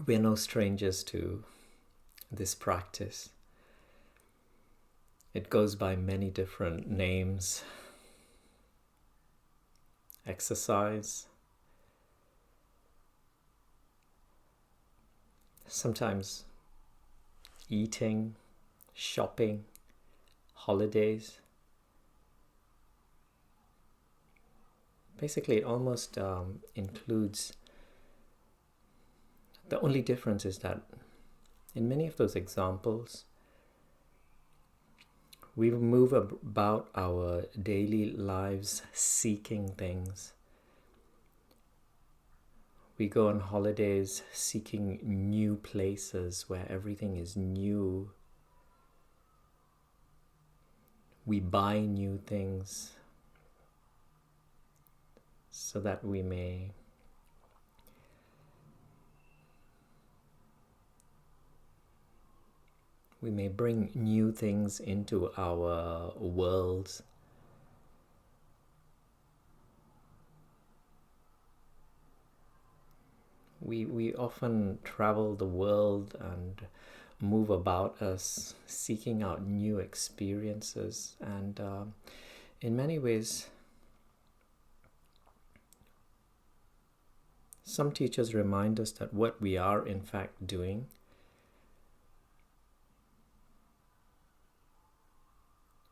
we're no strangers to this practice. It goes by many different names: exercise, sometimes eating, shopping, holidays. Basically, it almost includes. The only difference is that in many of those examples, we move about our daily lives seeking things. We go on holidays seeking new places where everything is new. We buy new things so that we may bring new things into our worlds. We often travel the world and move about us seeking out new experiences, and in many ways some teachers remind us that what we are in fact doing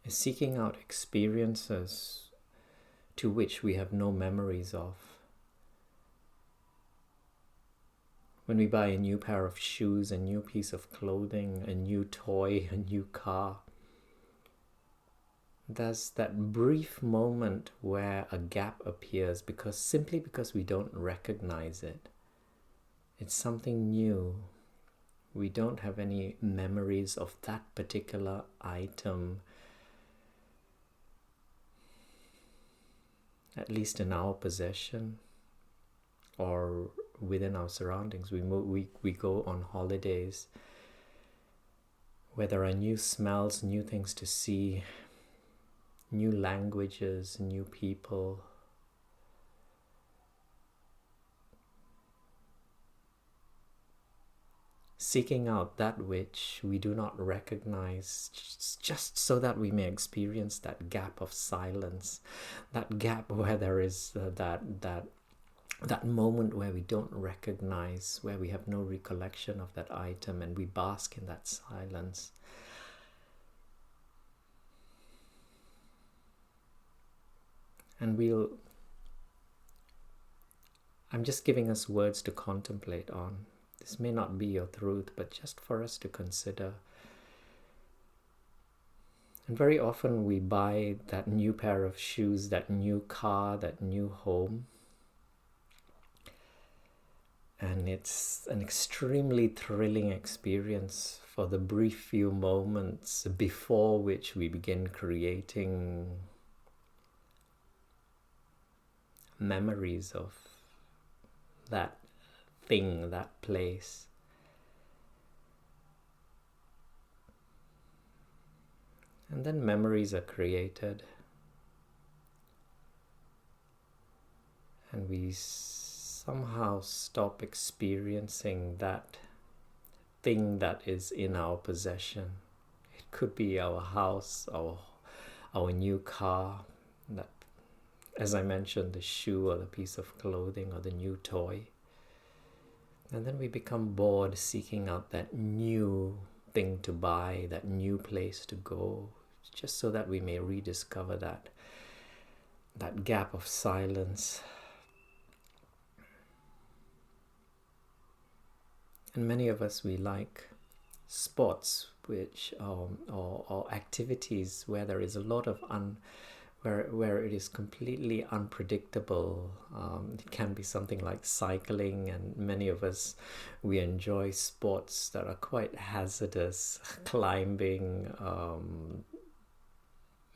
is seeking out experiences to which we have no memories of. When we buy a new pair of shoes, a new piece of clothing, a new toy, a new car, there's that brief moment where a gap appears simply because we don't recognize it. It's something new. We don't have any memories of that particular item, at least in our possession or within our surroundings. We go on holidays where there are new smells, new things to see, new languages, new people. Seeking out that which we do not recognize, just so that we may experience that gap of silence, that gap where there is that moment where we don't recognize, where we have no recollection of that item, and we bask in that silence. And I'm just giving us words to contemplate on. This may not be your truth, but just for us to consider. And very often we buy that new pair of shoes, that new car, that new home. And it's an extremely thrilling experience for the brief few moments before which we begin creating memories of that thing, that place. And then memories are created, and we somehow stop experiencing that thing that is in our possession. It could be our house, our new car, that, as I mentioned, the shoe or the piece of clothing or the new toy. And then we become bored seeking out that new thing to buy, that new place to go, just so that we may rediscover that gap of silence. And many of us, we like sports, which or activities where there is a lot of where it is completely unpredictable. It can be something like cycling, and many of us, we enjoy sports that are quite hazardous, climbing,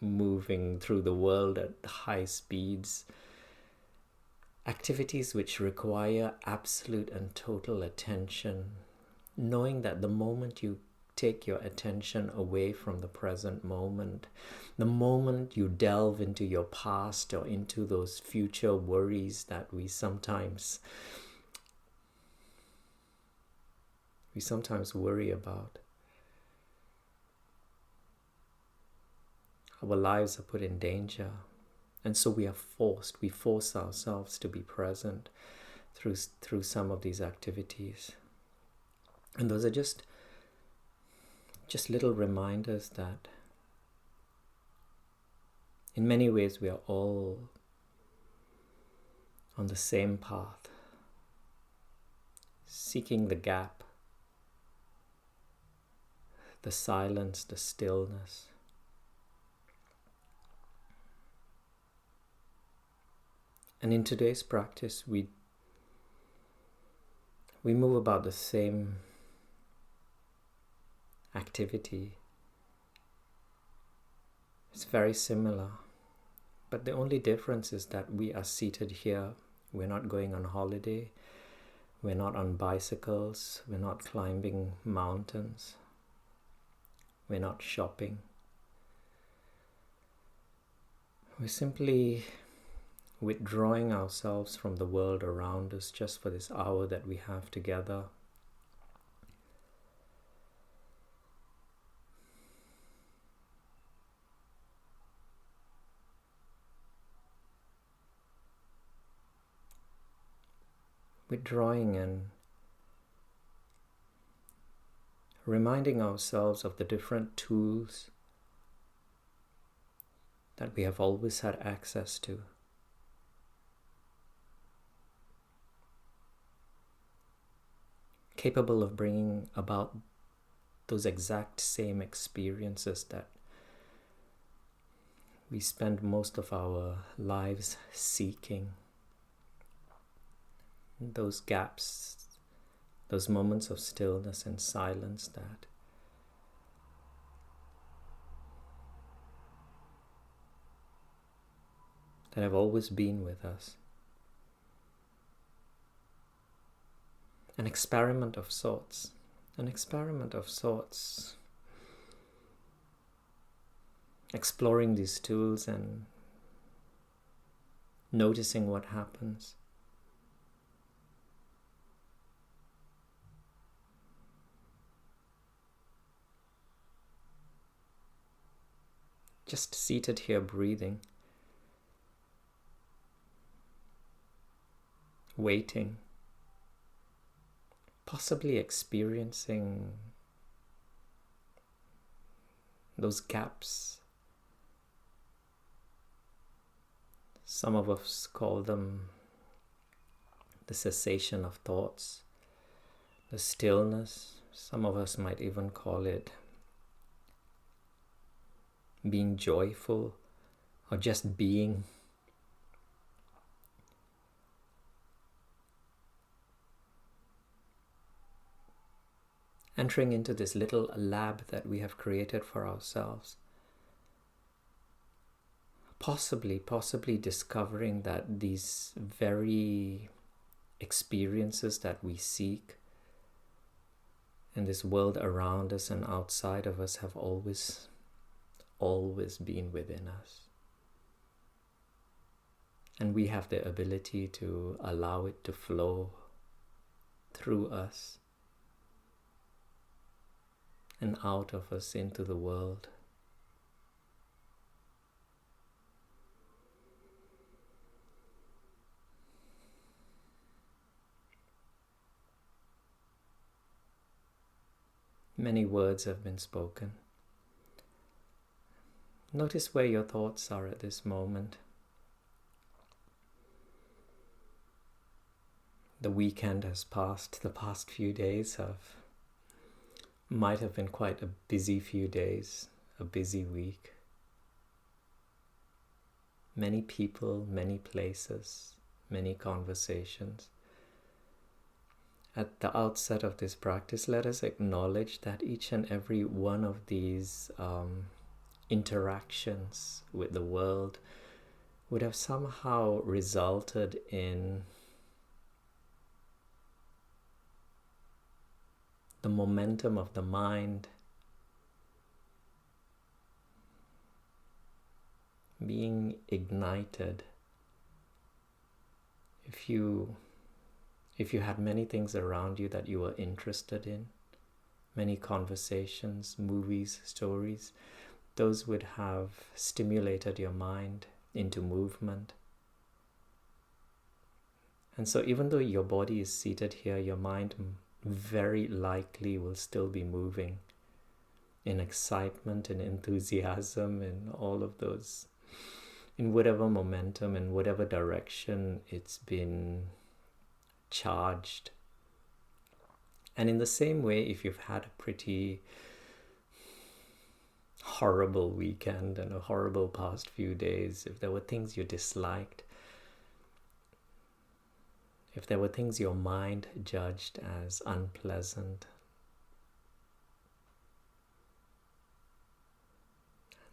moving through the world at high speeds. Activities which require absolute and total attention, knowing that the moment you take your attention away from the present moment, the moment you delve into your past or into those future worries that we sometimes we sometimes worry about. Our lives are put in danger, and so we force ourselves to be present through some of these activities. And those are just little reminders that in many ways we are all on the same path, seeking the gap, the silence, the stillness. And in today's practice, we move about the same activity. It's very similar, but the only difference is that we are seated here. We're not going on holiday. We're not on bicycles. We're not climbing mountains. We're not shopping. We're simply withdrawing ourselves from the world around us just for this hour that we have together. Withdrawing and reminding ourselves of the different tools that we have always had access to. Capable of bringing about those exact same experiences that we spend most of our lives seeking. Those gaps, those moments of stillness and silence that have always been with us. An experiment of sorts. Exploring these tools and noticing what happens. Just seated here breathing, waiting, possibly experiencing those gaps. Some of us call them the cessation of thoughts, the stillness. Some of us might even call it being joyful or just being. Entering into this little lab that we have created for ourselves. Possibly discovering that these very experiences that we seek in this world around us and outside of us have always been within us. And we have the ability to allow it to flow through us and out of us into the world. Many words have been spoken. Notice where your thoughts are at this moment. The weekend has passed. The past few days might have been quite a busy few days, a busy week. Many people, many places, many conversations. At the outset of this practice, let us acknowledge that each and every one of these interactions with the world would have somehow resulted in the momentum of the mind being ignited. If you had many things around you that you were interested in, many conversations, movies, stories, those would have stimulated your mind into movement. And so even though your body is seated here, your mind very likely will still be moving in excitement and enthusiasm and all of those, in whatever momentum and whatever direction it's been charged. And in the same way, if you've had a pretty horrible weekend and a horrible past few days, if there were things you disliked, if there were things your mind judged as unpleasant,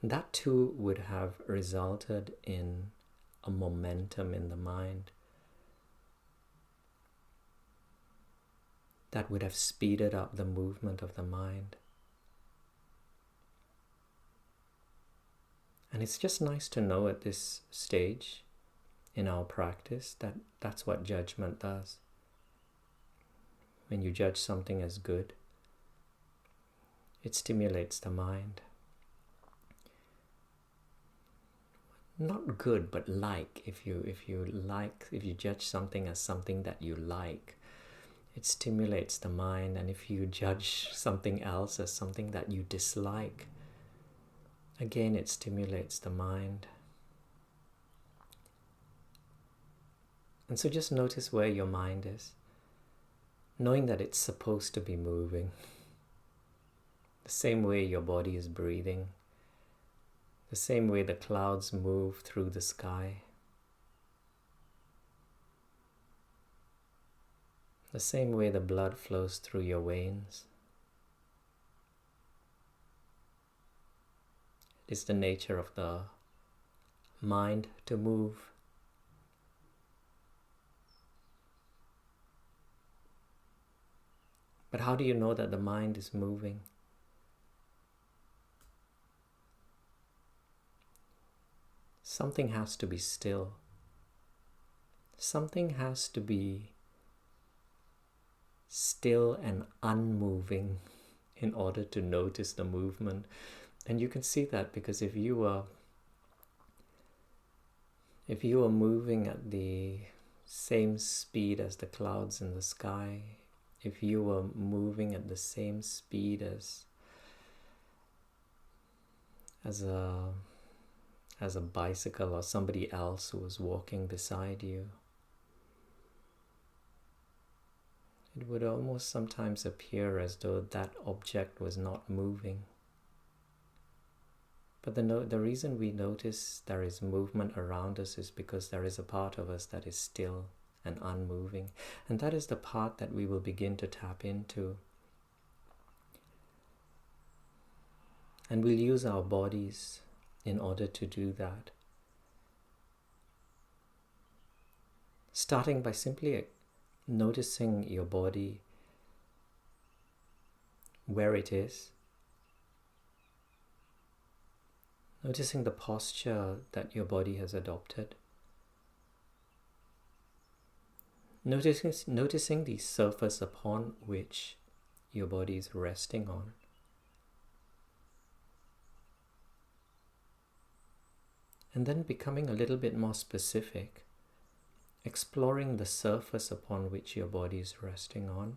that too would have resulted in a momentum in the mind that would have speeded up the movement of the mind. And it's just nice to know at this stage in our practice that that's what judgment does. When you judge something as good, it stimulates the mind. Not good, but like. If you judge something as something that you like, it stimulates the mind. And if you judge something else as something that you dislike, again, it stimulates the mind. And so just notice where your mind is, knowing that it's supposed to be moving. The same way your body is breathing, the same way the clouds move through the sky, the same way the blood flows through your veins. It's the nature of the mind to move. But how do you know that the mind is moving? Something has to be still. Something has to be still and unmoving in order to notice the movement. And you can see that because if you were moving at the same speed as the clouds in the sky, if you were moving at the same speed as a bicycle or somebody else who was walking beside you, it would almost sometimes appear as though that object was not moving. But the reason we notice there is movement around us is because there is a part of us that is still and unmoving. And that is the part that we will begin to tap into. And we'll use our bodies in order to do that. Starting by simply noticing your body, where it is. Noticing the posture that your body has adopted. Noticing the surface upon which your body is resting on. And then becoming a little bit more specific, exploring the surface upon which your body is resting on.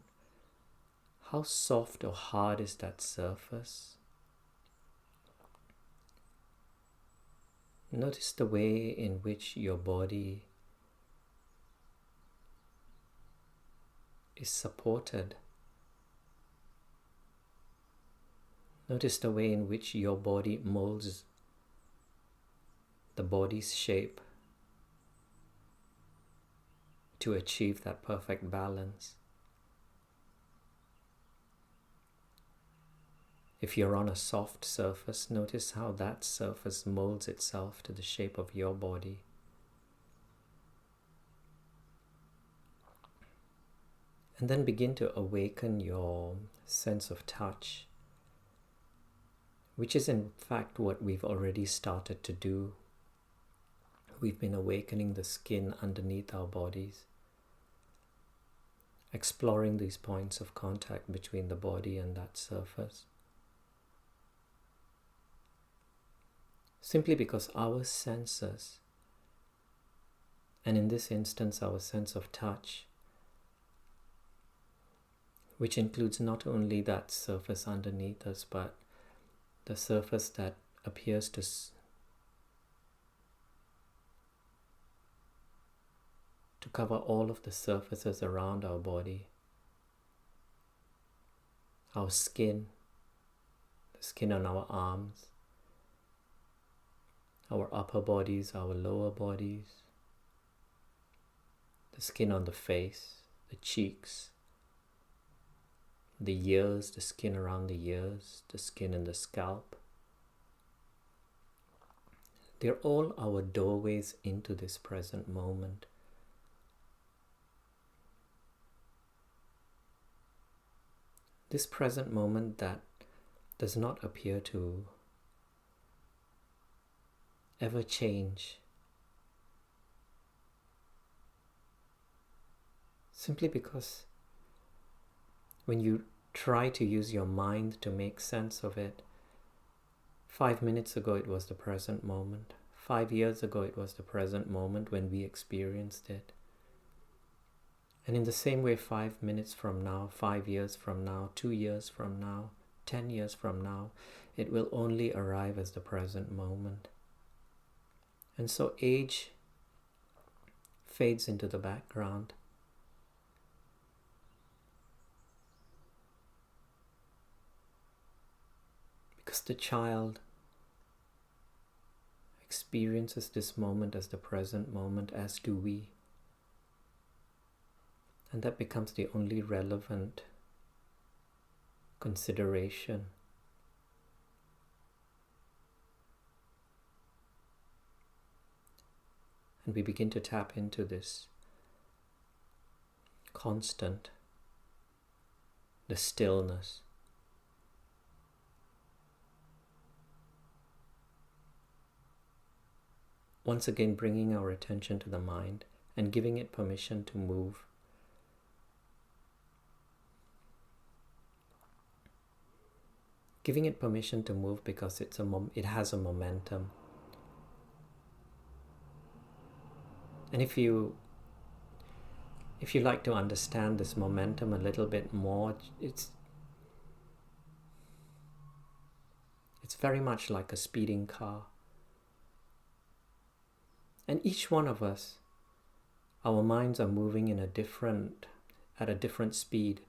How soft or hard is that surface? Notice the way in which your body is supported. Notice the way in which your body molds the body's shape to achieve that perfect balance. If you're on a soft surface, notice how that surface molds itself to the shape of your body. And then begin to awaken your sense of touch, which is in fact what we've already started to do. We've been awakening the skin underneath our bodies. exploring these points of contact between the body and that surface. Simply because our senses, and in this instance our sense of touch, which includes not only that surface underneath us, but the surface that appears to cover all of the surfaces around our body. Our skin, the skin on our arms, our upper bodies, our lower bodies, the skin on the face, the cheeks, the ears, the skin around the ears, the skin in the scalp. They're all our doorways into this present moment. This present moment that does not appear to ever change, simply because when you try to use your mind to make sense of it, 5 minutes ago it was the present moment. 5 years ago it was the present moment when we experienced it. And in the same way, 5 minutes from now, 5 years from now, 2 years from now, 10 years from now, it will only arrive as the present moment. And so age fades into the background. Because the child experiences this moment as the present moment, as do we. And that becomes the only relevant consideration. And we begin to tap into this constant, the stillness. Once again, bringing our attention to the mind and giving it permission to move. Giving it permission to move because it has a momentum. And if you like to understand this momentum a little bit more, it's very much like a speeding car. And each one of us, our minds are moving at a different speed,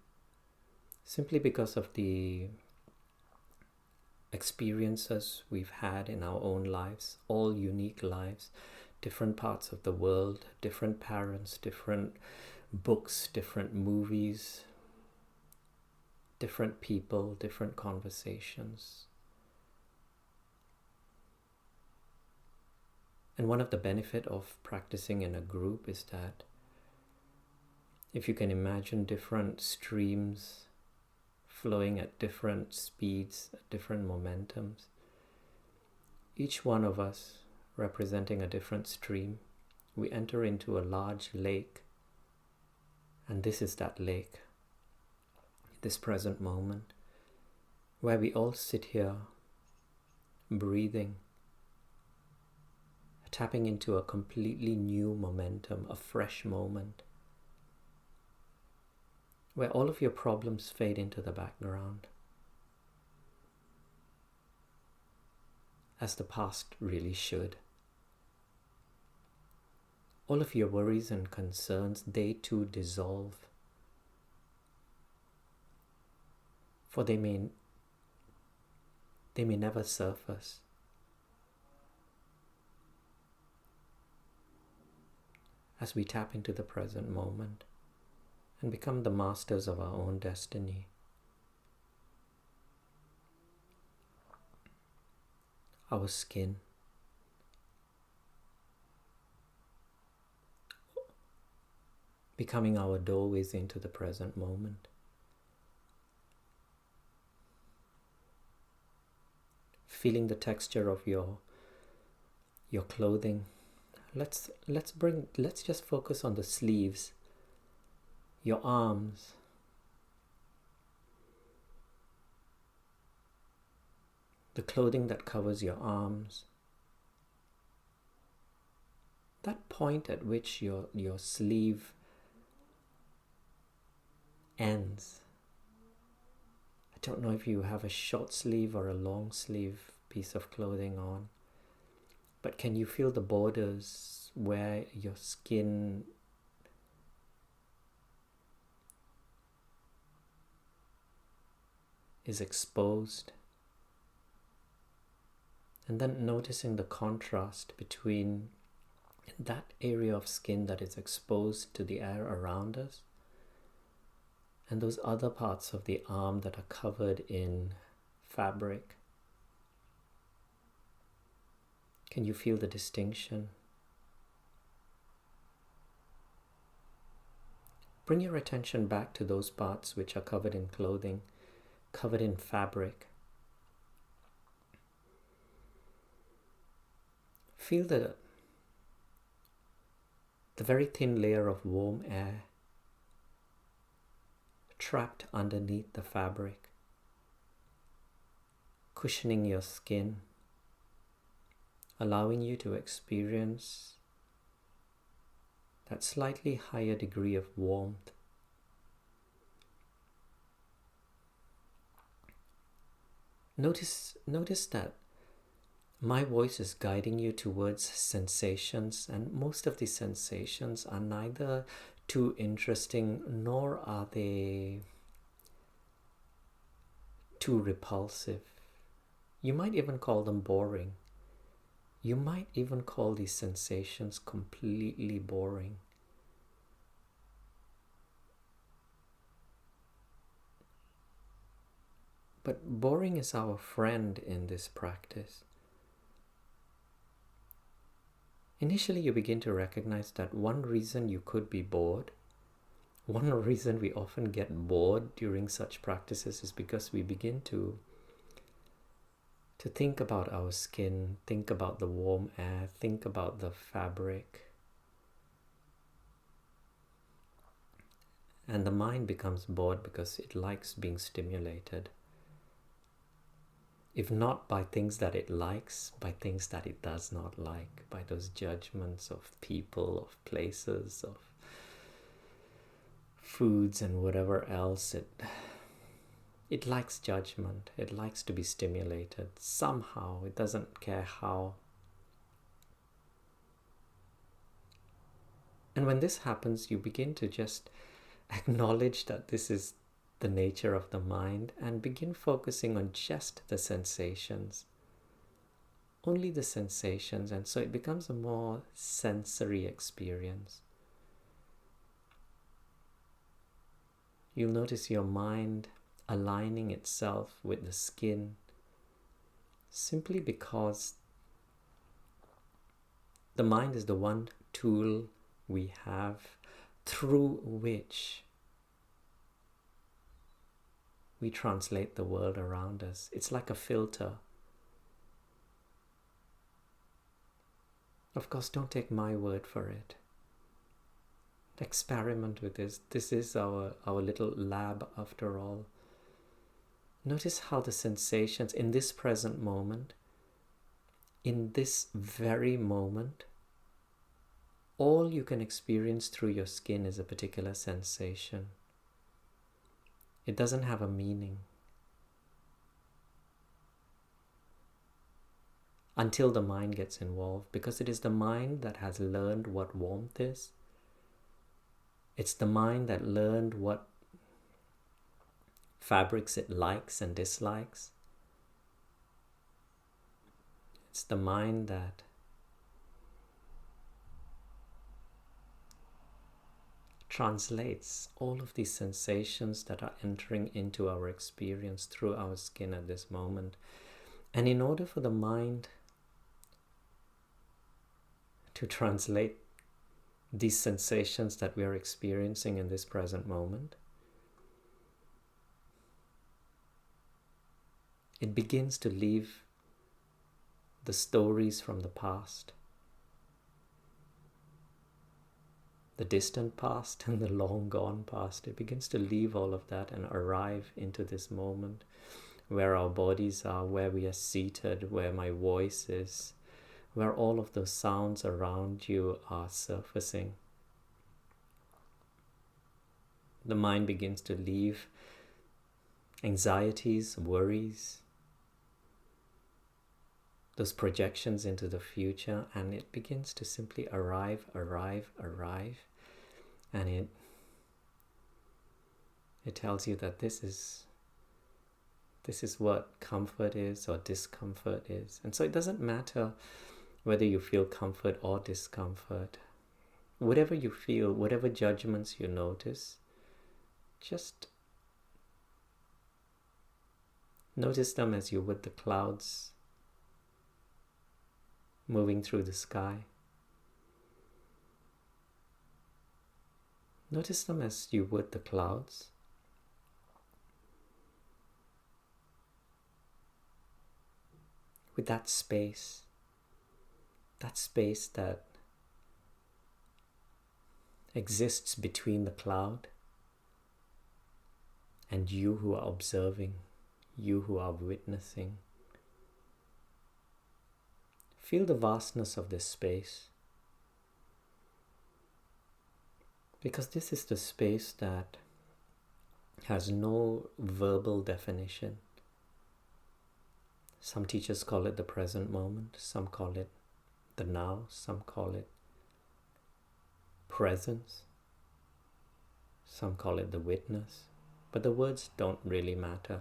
simply because of the experiences we've had in our own lives, all unique lives, different parts of the world, different parents, different books, different movies, different people, different conversations. And one of the benefits of practicing in a group is that if you can imagine different streams flowing at different speeds, at different momentums, each one of us representing a different stream, we enter into a large lake. And this is that lake, this present moment, where we all sit here breathing, tapping into a completely new momentum, a fresh moment, where all of your problems fade into the background, as the past really should. All of your worries and concerns, they too dissolve, for they may never surface. As we tap into the present moment and become the masters of our own destiny. Our skin, becoming our doorways into the present moment. Feeling the texture of your clothing. Let's just focus on the sleeves. your arms, the clothing that covers your arms, that point at which your sleeve ends. I don't know if you have a short sleeve or a long sleeve piece of clothing on, but can you feel the borders where your skin is exposed? And then noticing the contrast between that area of skin that is exposed to the air around us and those other parts of the arm that are covered in fabric. Can you feel the distinction? Bring your attention back to those parts which are covered in clothing, covered in fabric. Feel the very thin layer of warm air trapped underneath the fabric, cushioning your skin, allowing you to experience that slightly higher degree of warmth. Notice that my voice is guiding you towards sensations, and most of these sensations are neither too interesting nor are they too repulsive. You might even call them boring. You might even call these sensations completely boring. But boring is our friend in this practice. Initially, you begin to recognize that one reason you could be bored, one reason we often get bored during such practices is because we begin to think about our skin, think about the warm air, think about the fabric. And the mind becomes bored because it likes being stimulated. If not by things that it likes, by things that it does not like, by those judgments of people, of places, of foods and whatever else. It likes judgment. It likes to be stimulated somehow. It doesn't care how. And when this happens, you begin to just acknowledge that this is the nature of the mind and begin focusing on just the sensations. Only the sensations, and so it becomes a more sensory experience. You'll notice your mind aligning itself with the skin simply because the mind is the one tool we have through which we translate the world around us. It's like a filter. Of course, don't take my word for it. Experiment with this. This is our little lab after all. Notice how the sensations in this present moment, in this very moment, all you can experience through your skin is a particular sensation. It doesn't have a meaning. Until the mind gets involved, because it is the mind that has learned what warmth is. It's the mind that learned what fabrics it likes and dislikes. It's the mind that translates all of these sensations that are entering into our experience through our skin at this moment. And in order for the mind to translate these sensations that we are experiencing in this present moment, it begins to leave the stories from the past. the distant past and the long gone past. It begins to leave all of that and arrive into this moment where our bodies are, where we are seated, where my voice is, where all of those sounds around you are surfacing. The mind begins to leave anxieties, worries, those projections into the future, and it begins to simply arrive, and it tells you that this is what comfort is or discomfort is. And so it doesn't matter whether you feel comfort or discomfort. Whatever you feel, whatever judgments you notice, just notice them as you would the clouds moving through the sky. Notice them as you would the clouds. With that space that exists between the cloud and you who are observing, you who are witnessing. Feel the vastness of this space, because this is the space that has no verbal definition. Some teachers call it the present moment, some call it the now, some call it presence, some call it the witness, but the words don't really matter.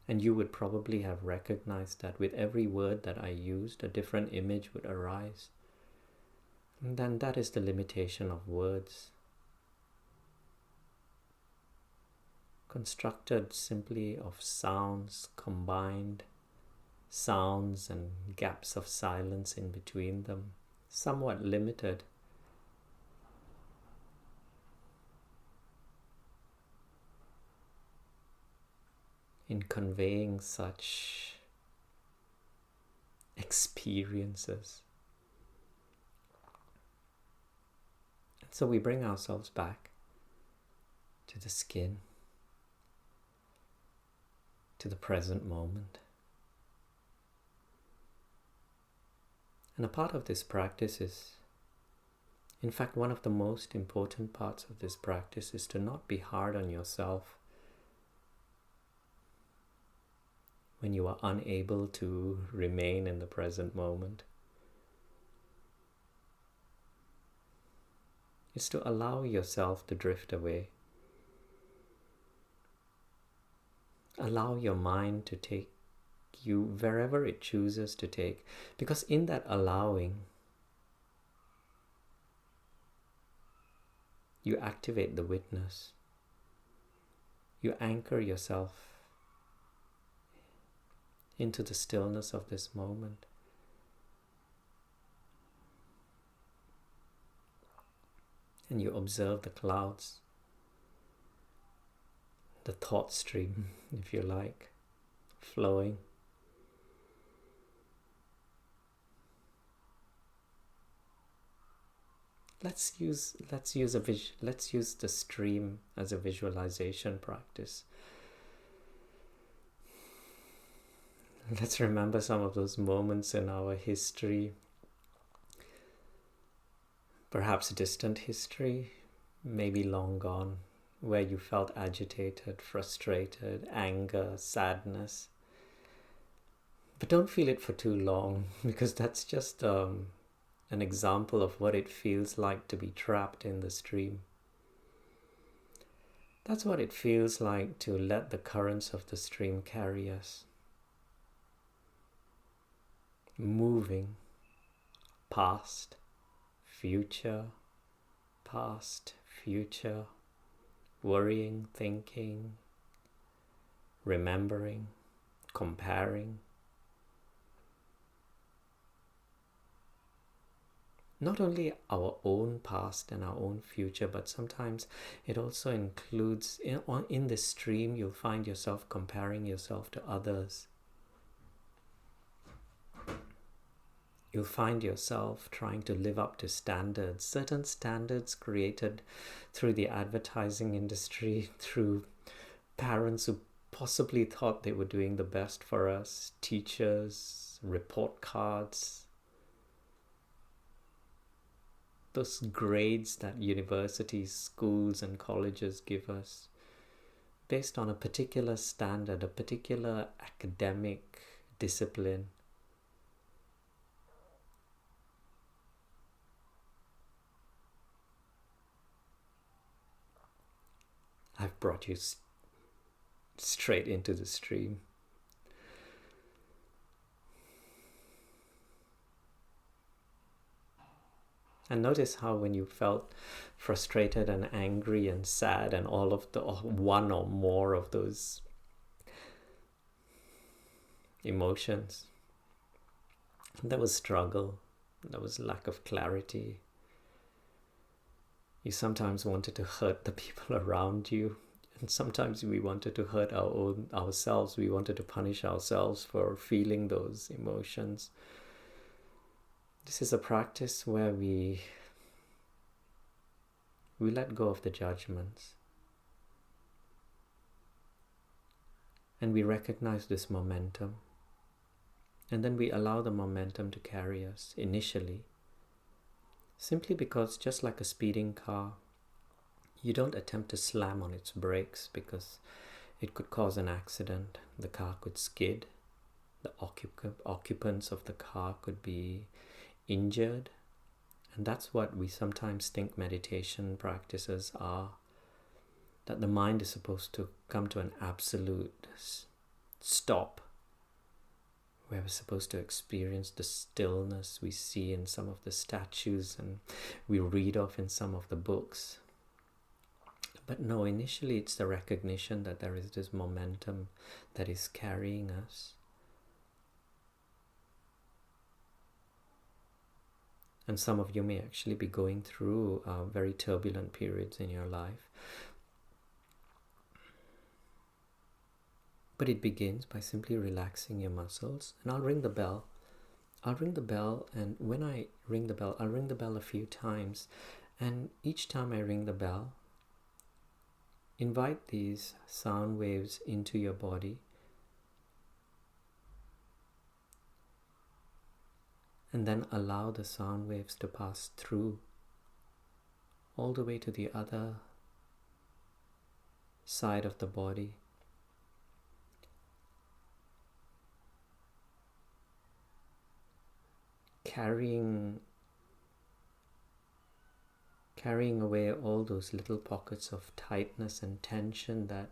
And you would probably have recognized that with every word that I used, a different image would arise. And then that is the limitation of words. Constructed simply of sounds, combined sounds and gaps of silence in between them, somewhat limited. In conveying such experiences. And so we bring ourselves back to the skin, to the present moment. And a part of this practice is, in fact, one of the most important parts of this practice is to not be hard on yourself when you are unable to remain in the present moment. It's to allow yourself to drift away. Allow your mind to take you wherever it chooses to take, because in that allowing, you activate the witness. You anchor yourself into the stillness of this moment. And you observe the clouds, the thought stream, if you like, flowing. Let's use the stream as a visualization practice. Let's remember some of those moments in our history, perhaps distant history, maybe long gone, where you felt agitated, frustrated, anger, sadness. But don't feel it for too long, because that's just an example of what it feels like to be trapped in the stream. That's what it feels like to let the currents of the stream carry us. Moving past, future, worrying, thinking, remembering, comparing. Not only our own past and our own future, but sometimes it also includes, in this stream, you'll find yourself comparing yourself to others. you'll find yourself trying to live up to standards, certain standards created through the advertising industry, through parents who possibly thought they were doing the best for us, teachers, report cards, those grades that universities, schools, and colleges give us based on a particular standard, a particular academic discipline. I've brought you straight into the stream. And notice how when you felt frustrated and angry and sad and all of the one or more of those emotions, there was struggle, there was lack of clarity. You sometimes wanted to hurt the people around you, and sometimes we wanted to hurt ourselves. We wanted to punish ourselves for feeling those emotions. This is a practice where we let go of the judgments, and we recognize this momentum, and then we allow the momentum to carry us initially, simply because, just like a speeding car, you don't attempt to slam on its brakes because it could cause an accident. The car could skid, the occupants of the car could be injured. And that's what we sometimes think meditation practices are, that the mind is supposed to come to an absolute stop, where we're supposed to experience the stillness we see in some of the statues and we read of in some of the books. But no, initially it's the recognition that there is this momentum that is carrying us. And some of you may actually be going through very turbulent periods in your life. But it begins by simply relaxing your muscles. And I'll ring the bell. And when I ring the bell, I'll ring the bell a few times. And each time I ring the bell, invite these sound waves into your body. And then allow the sound waves to pass through all the way to the other side of the body. Carrying away all those little pockets of tightness and tension that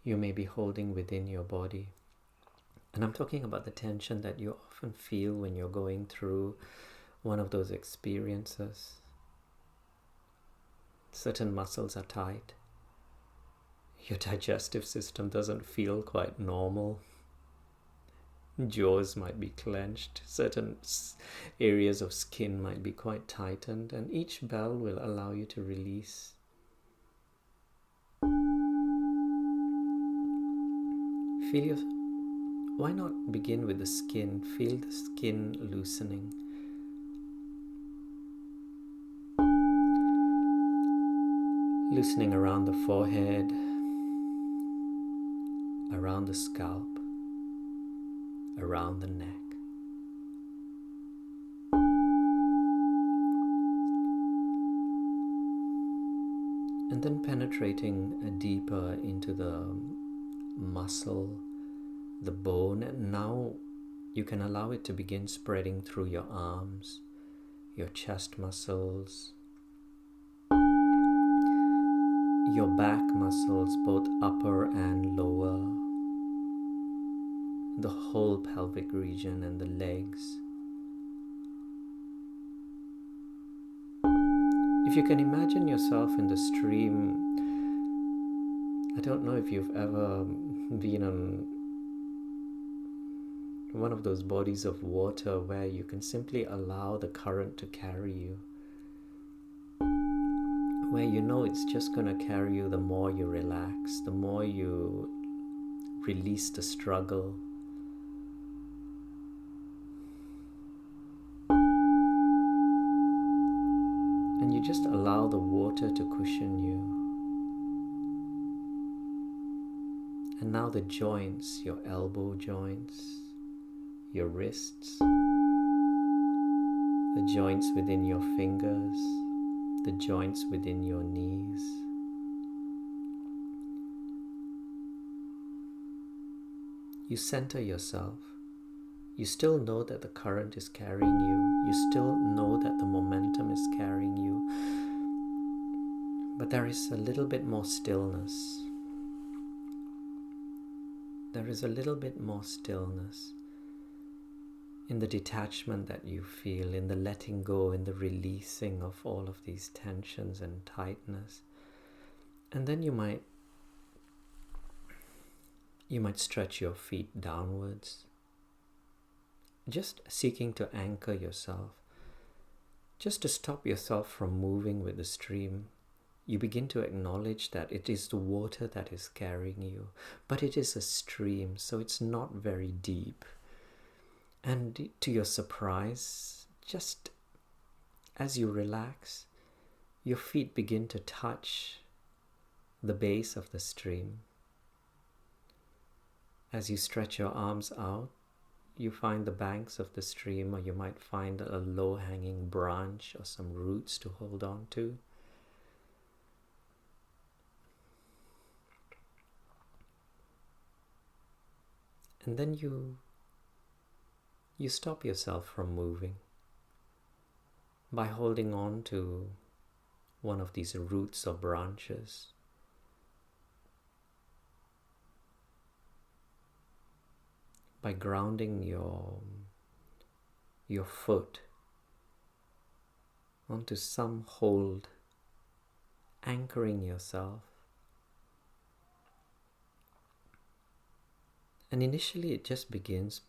you may be holding within your body. And I'm talking about the tension that you often feel when you're going through one of those experiences. Certain muscles are tight. Your digestive system doesn't feel quite normal. Jaws might be clenched. Certain areas of skin might be quite tightened. And each bell will allow you to release. Why not begin with the skin? Feel the skin loosening. Loosening around the forehead, around the scalp, around the neck. And then penetrating deeper into the muscle, the bone, and now you can allow it to begin spreading through your arms, your chest muscles, your back muscles, both upper and lower, the whole pelvic region and the legs. If you can imagine yourself in the stream, I don't know if you've ever been on one of those bodies of water where you can simply allow the current to carry you, where you know it's just going to carry you the more you relax, the more you release the struggle. just allow the water to cushion you. And now the joints, your elbow joints, your wrists, the joints within your fingers, the joints within your knees. You center yourself. You still know that the current is carrying you. You still know that the momentum is carrying you. But there is a little bit more stillness. There is a little bit more stillness in the detachment that you feel, in the letting go, in the releasing of all of these tensions and tightness. And then you might stretch your feet downwards, just seeking to anchor yourself, just to stop yourself from moving with the stream. You begin to acknowledge that it is the water that is carrying you, but it is a stream, so it's not very deep. And to your surprise, just as you relax, your feet begin to touch the base of the stream. As you stretch your arms out, you find the banks of the stream, or you might find a low-hanging branch or some roots to hold on to. And then you stop yourself from moving by holding on to one of these roots or branches. By grounding your foot onto some hold, anchoring yourself. And initially it just begins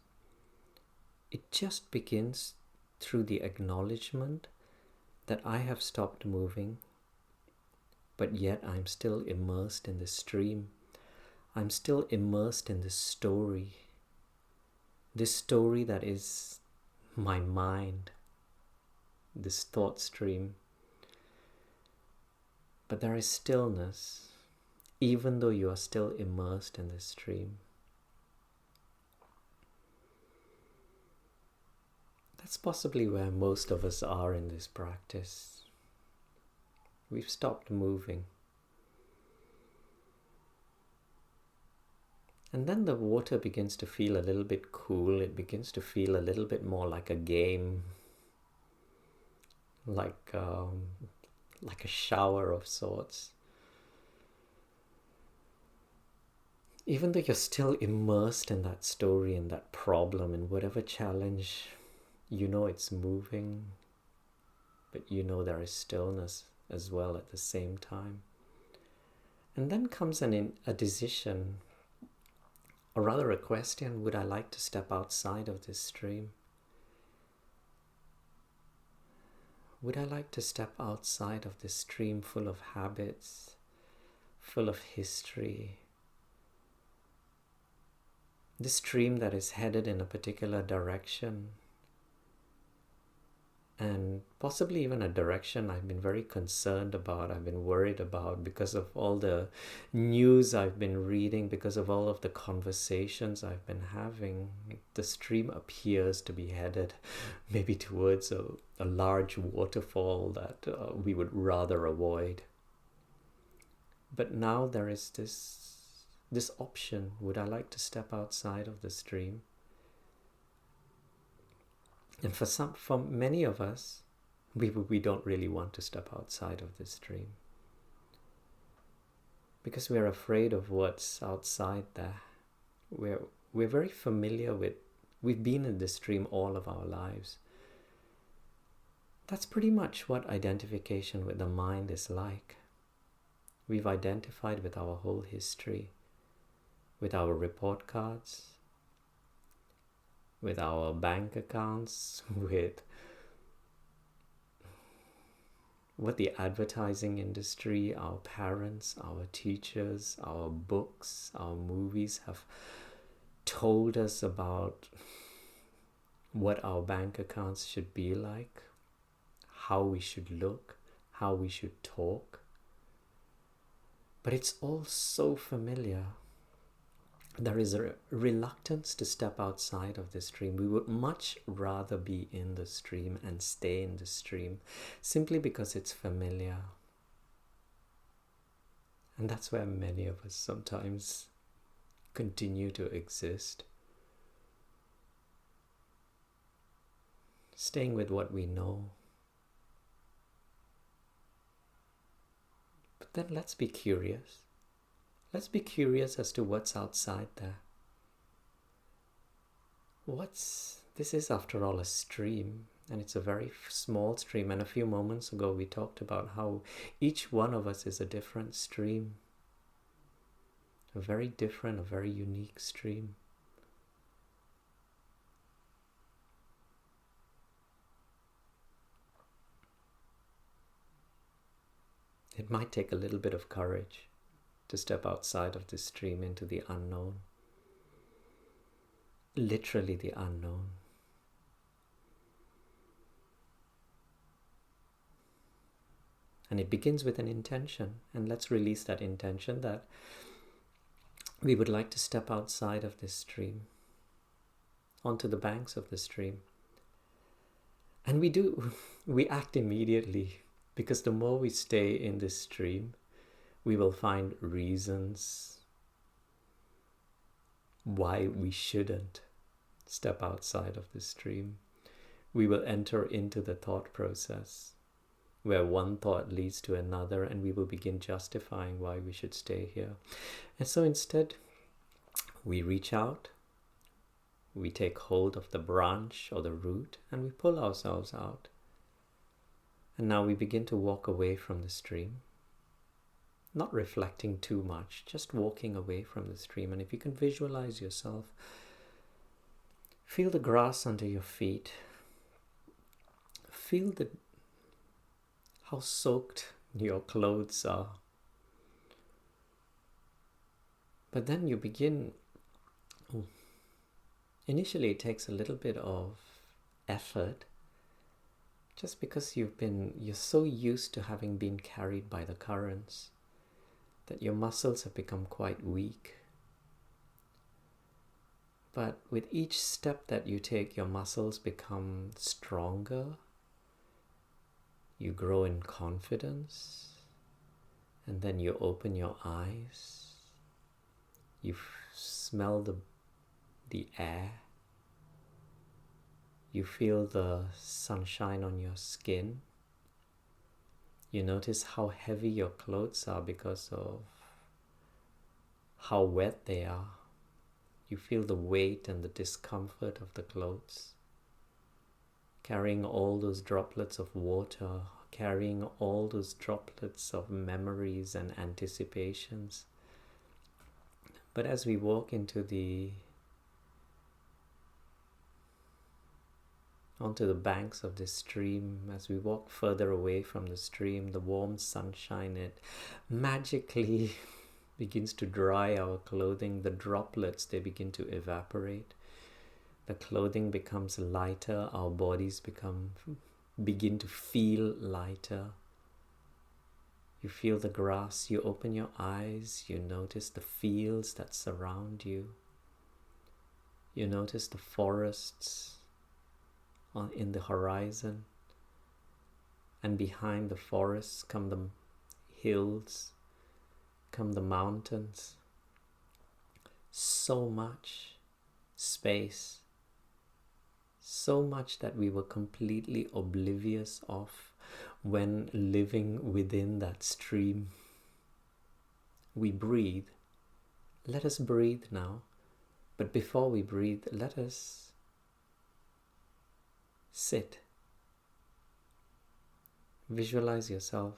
through the acknowledgement that I have stopped moving, but yet I'm still immersed in the stream. I'm still immersed in this story that is my mind, this thought stream. But there is stillness, even though you are still immersed in this stream. That's possibly where most of us are in this practice. We've stopped moving. And then the water begins to feel a little bit cool. It begins to feel a little bit more like a game, like a shower of sorts. Even though you're still immersed in that story, in that problem, in whatever challenge, you know it's moving, but you know there is stillness as well at the same time. And then comes a decision, or rather a question: would I like to step outside of this stream? Would I like to step outside of this stream full of habits, full of history? This stream that is headed in a particular direction, and possibly even a direction I've been very concerned about, I've been worried about because of all the news I've been reading, because of all of the conversations I've been having. The stream appears to be headed maybe towards a large waterfall that we would rather avoid. But now there is this option: would I like to step outside of the stream? And for many of us, we don't really want to step outside of this stream, because we're afraid of what's outside there. We're very familiar with, we've been in this stream all of our lives. That's pretty much what identification with the mind is like. We've identified with our whole history, with our report cards, with our bank accounts, with what the advertising industry, our parents, our teachers, our books, our movies have told us about what our bank accounts should be like, how we should look, how we should talk. But it's all so familiar. There is a reluctance to step outside of the stream. We would much rather be in the stream and stay in the stream simply because it's familiar. And that's where many of us sometimes continue to exist. Staying with what we know. But then let's be curious. Let's be curious as to what's outside there. This is after all a stream, and it's a very small stream. And a few moments ago we talked about how each one of us is a different stream. A very different, a very unique stream. It might take a little bit of courage to step outside of the stream into the unknown. Literally the unknown. And it begins with an intention. And let's release that intention that we would like to step outside of this stream, onto the banks of the stream. And we act immediately, because the more we stay in this stream, we will find reasons why we shouldn't step outside of the stream. We will enter into the thought process where one thought leads to another, and we will begin justifying why we should stay here. And so instead, we reach out, we take hold of the branch or the root, and we pull ourselves out. And now we begin to walk away from the stream. Not reflecting too much, just walking away from the stream. And if you can visualize yourself, feel the grass under your feet. Feel how soaked your clothes are. But then you begin, initially it takes a little bit of effort, just because you're so used to having been carried by the currents that your muscles have become quite weak. But with each step that you take, your muscles become stronger. You grow in confidence, and then you open your eyes. You smell the air. You feel the sunshine on your skin. You notice how heavy your clothes are because of how wet they are. You feel the weight and the discomfort of the clothes. Carrying all those droplets of water, carrying all those droplets of memories and anticipations. But as we walk onto the banks of this stream, as we walk further away from the stream, the warm sunshine, it magically begins to dry our clothing. The droplets, they begin to evaporate. The clothing becomes lighter, our bodies begin to feel lighter. You feel the grass, you open your eyes, you notice the fields that surround you. You notice the forests in the horizon, and behind the forests come the hills, come the mountains. So much space, so much that we were completely oblivious of when living within that stream. We breathe. Let us breathe now. But before we breathe, let us sit. Visualize yourself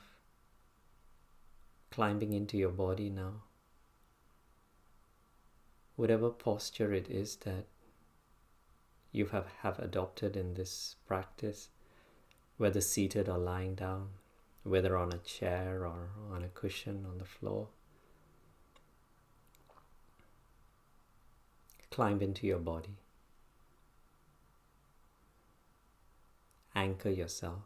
climbing into your body now. Whatever posture it is that you have adopted in this practice, whether seated or lying down, whether on a chair or on a cushion on the floor. Climb into your body. Anchor yourself.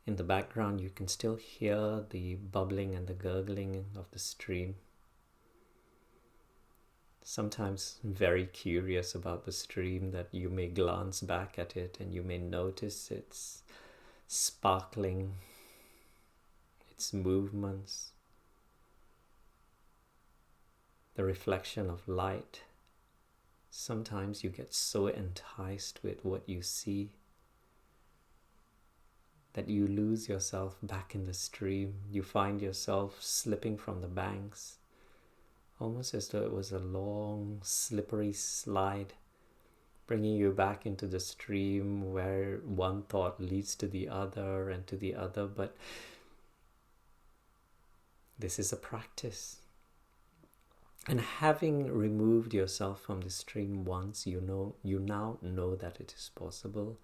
In the background, you can still hear the bubbling and the gurgling of the stream. Sometimes very curious about the stream, that you may glance back at it and you may notice its sparkling, its movements, the reflection of light. Sometimes you get so enticed with what you see that you lose yourself back in the stream. You find yourself slipping from the banks, almost as though it was a long, slippery slide, bringing you back into the stream where one thought leads to the other and to the other. But this is a practice. And having removed yourself from the stream once, you now know that it is possible.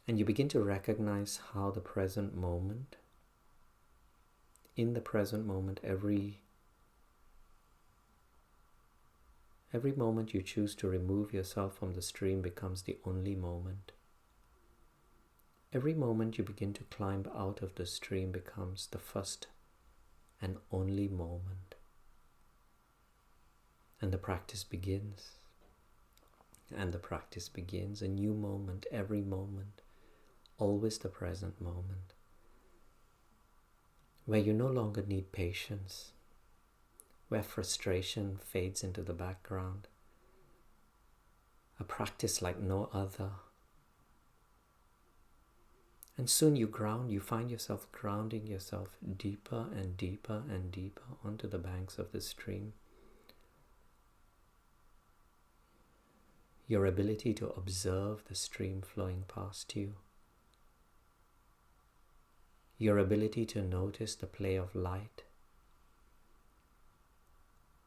And you begin to recognize how the present moment, in the present moment, every moment you choose to remove yourself from the stream becomes the only moment. Every moment you begin to climb out of the stream becomes the first and only moment. And the practice begins. And the practice begins. A new moment, every moment. Always the present moment, where you no longer need patience, where frustration fades into the background. A practice like no other. And soon you find yourself grounding yourself deeper and deeper and deeper onto the banks of the stream. Your ability to observe the stream flowing past you, your ability to notice the play of light,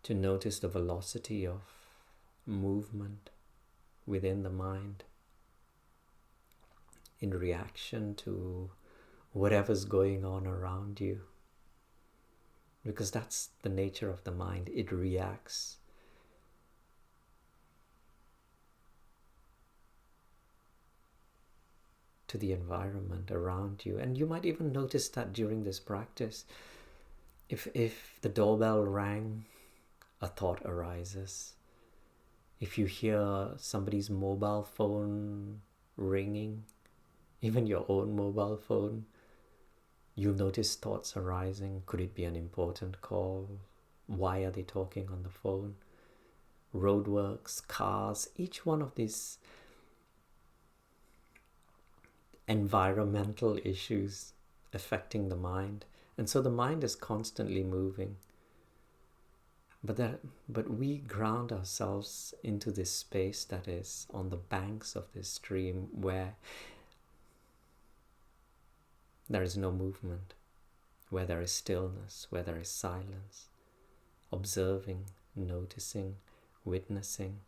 to notice the velocity of movement within the mind in reaction to whatever's going on around you. Because that's the nature of the mind. It reacts. To the environment around you. And you might even notice that during this practice. If the doorbell rang, a thought arises. If you hear somebody's mobile phone ringing, even your own mobile phone, you'll notice thoughts arising. Could it be an important call? Why are they talking on the phone? Roadworks, cars, each one of these environmental issues affecting the mind. And so the mind is constantly moving. But we ground ourselves into this space that is on the banks of this stream, where there is no movement, where there is stillness, where there is silence, observing, noticing, witnessing.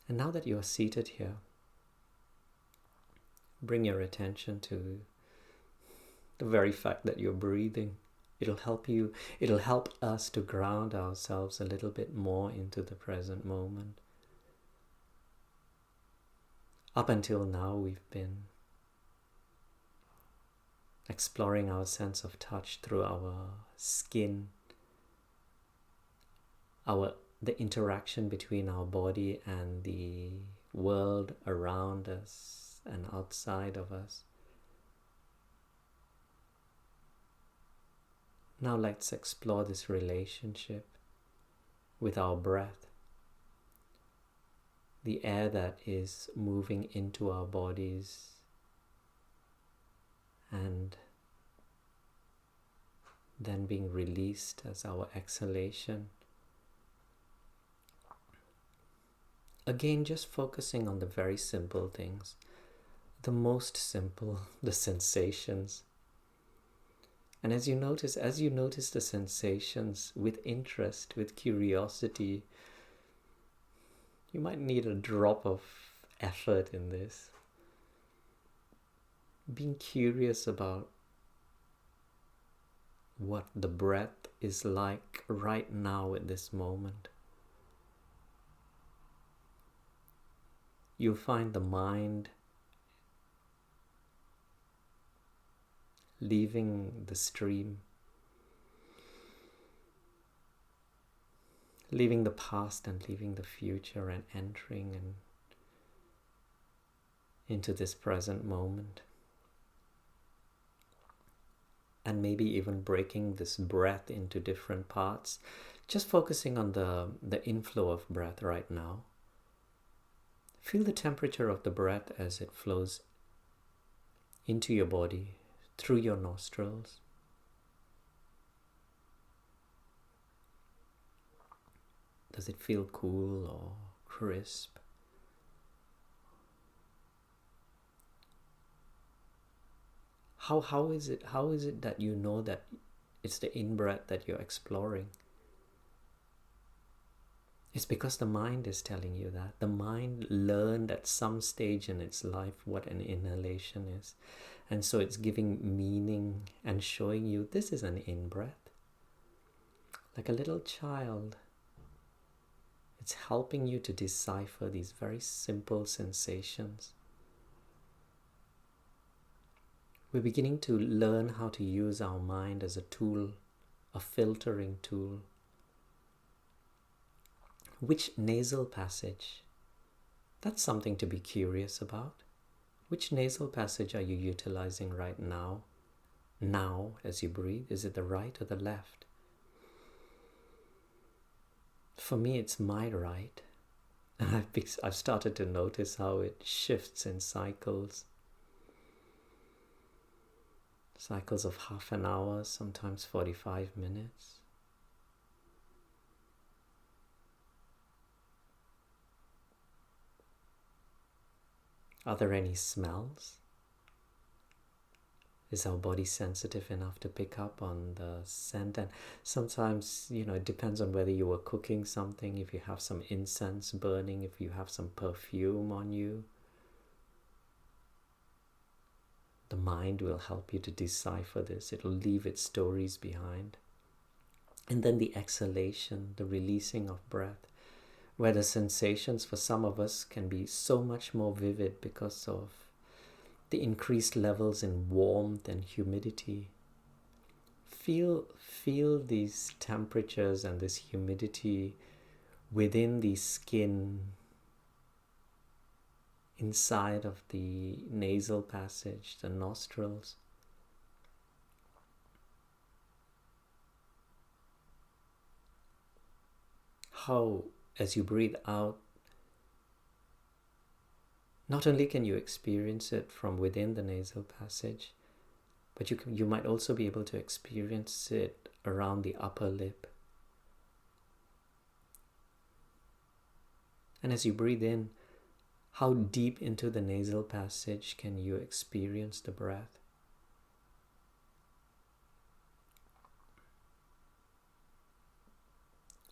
And now that you are seated here, bring your attention to the very fact that you're breathing. It'll help us to ground ourselves a little bit more into the present moment. Up until now, we've been exploring our sense of touch through our skin, the interaction between our body and the world around us and outside of us. Now let's explore this relationship with our breath, the air that is moving into our bodies and then being released as our exhalation. Again, just focusing on the very simple things. The most simple, the sensations. And as you notice the sensations with interest, with curiosity, you might need a drop of effort in this. Being curious about what the breath is like right now at this moment. you'll find the mind leaving the stream, leaving the past and leaving the future and entering into this present moment. And maybe even breaking this breath into different parts, just focusing on the inflow of breath right now. Feel the temperature of the breath as it flows into your body, through your nostrils. Does it feel cool or crisp? How is it that you know that it's the in-breath that you're exploring? It's because the mind is telling you that. The mind learned at some stage in its life what an inhalation is. And so it's giving meaning and showing you this is an in-breath. Like a little child, it's helping you to decipher these very simple sensations. We're beginning to learn how to use our mind as a tool, a filtering tool. Which nasal passage? That's something to be curious about. Which nasal passage are you utilizing right now? Now, as you breathe, is it the right or the left? For me, it's my right. And I've started to notice how it shifts in cycles. Cycles of half an hour, sometimes 45 minutes. Are there any smells? Is our body sensitive enough to pick up on the scent? And sometimes, it depends on whether you were cooking something, if you have some incense burning, if you have some perfume on you. The mind will help you to decipher this. It'll leave its stories behind. And then the exhalation, the releasing of breath, where the sensations for some of us can be so much more vivid because of the increased levels in warmth and humidity. Feel these temperatures and this humidity within the skin, inside of the nasal passage, the nostrils. How, as you breathe out, not only can you experience it from within the nasal passage, but you might also be able to experience it around the upper lip. And as you breathe in, how deep into the nasal passage can you experience the breath?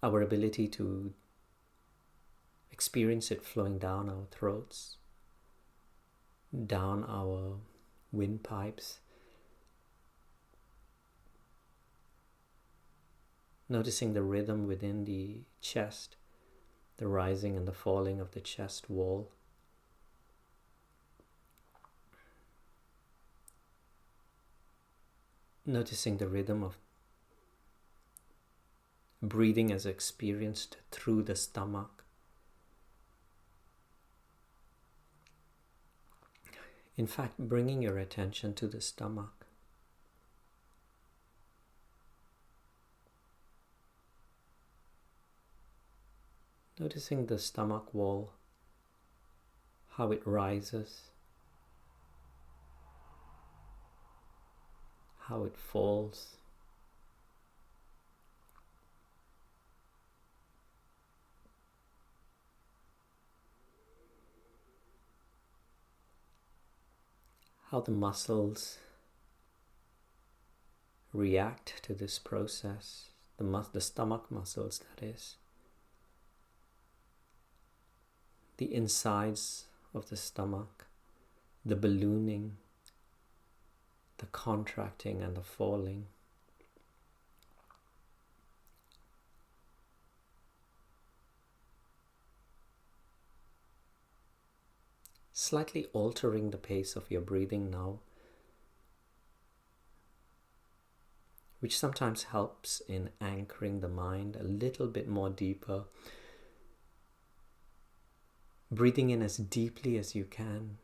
Our ability to experience it flowing down our throats, down our windpipes, noticing the rhythm within the chest, the rising and the falling of the chest wall. Noticing the rhythm of breathing as experienced through the stomach. In fact, bringing your attention to the stomach. Noticing the stomach wall, how it rises, how it falls. How the muscles react to this process, the stomach muscles, that is. The insides of the stomach, the ballooning, the contracting and the falling. slightly altering the pace of your breathing now, which sometimes helps in anchoring the mind a little bit more deeper. Breathing in as deeply as you can,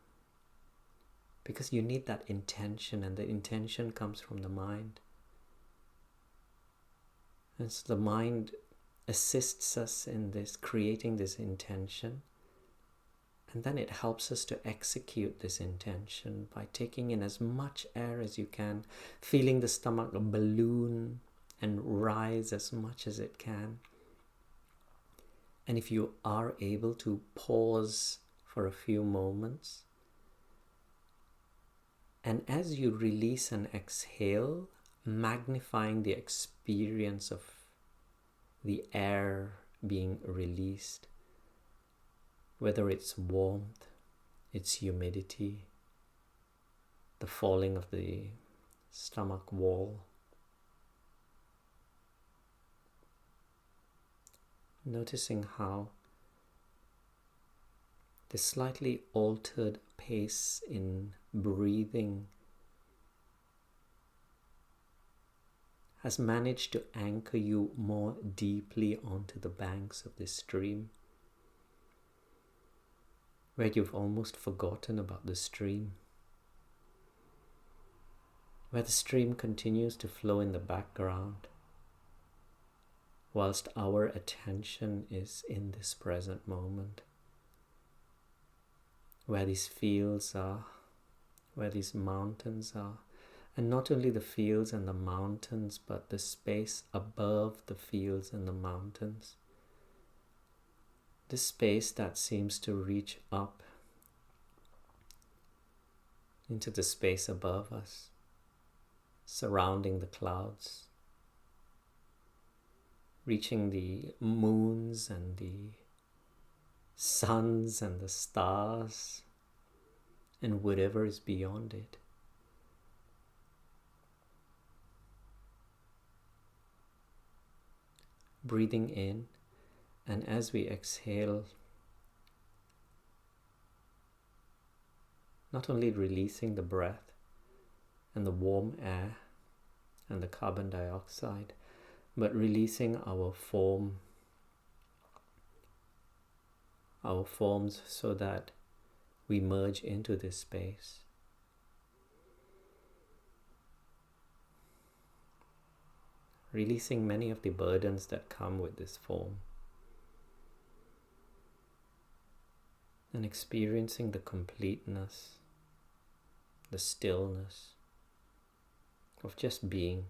because you need that intention, and the intention comes from the mind. And so the mind assists us in this, creating this intention, and then it helps us to execute this intention by taking in as much air as you can, feeling the stomach balloon and rise as much as it can. And if you are able to pause for a few moments, and as you release and exhale, magnifying the experience of the air being released, whether it's warmth, it's humidity, the falling of the stomach wall. Noticing how the slightly altered pace in breathing has managed to anchor you more deeply onto the banks of this stream, where you've almost forgotten about the stream, where the stream continues to flow in the background, whilst our attention is in this present moment, where these fields are, where these mountains are, and not only the fields and the mountains, but the space above the fields and the mountains. This space that seems to reach up into the space above us, surrounding the clouds, reaching the moons and the suns and the stars and whatever is beyond it. Breathing in, and as we exhale, not only releasing the breath and the warm air and the carbon dioxide, but releasing our forms so that we merge into this space. Releasing many of the burdens that come with this form, and experiencing the completeness, the stillness of just being.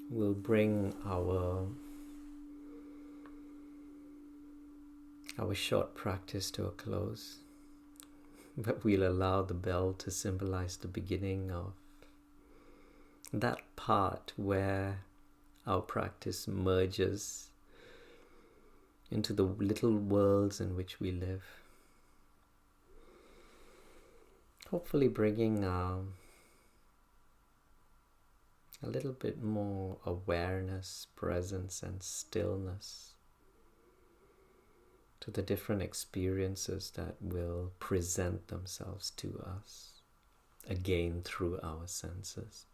We'll bring our short practice to a close, but we'll allow the bell to symbolize the beginning of that part where our practice merges into the little worlds in which we live. Hopefully bringing a little bit more awareness, presence, and stillness to the different experiences that will present themselves to us, again through our senses.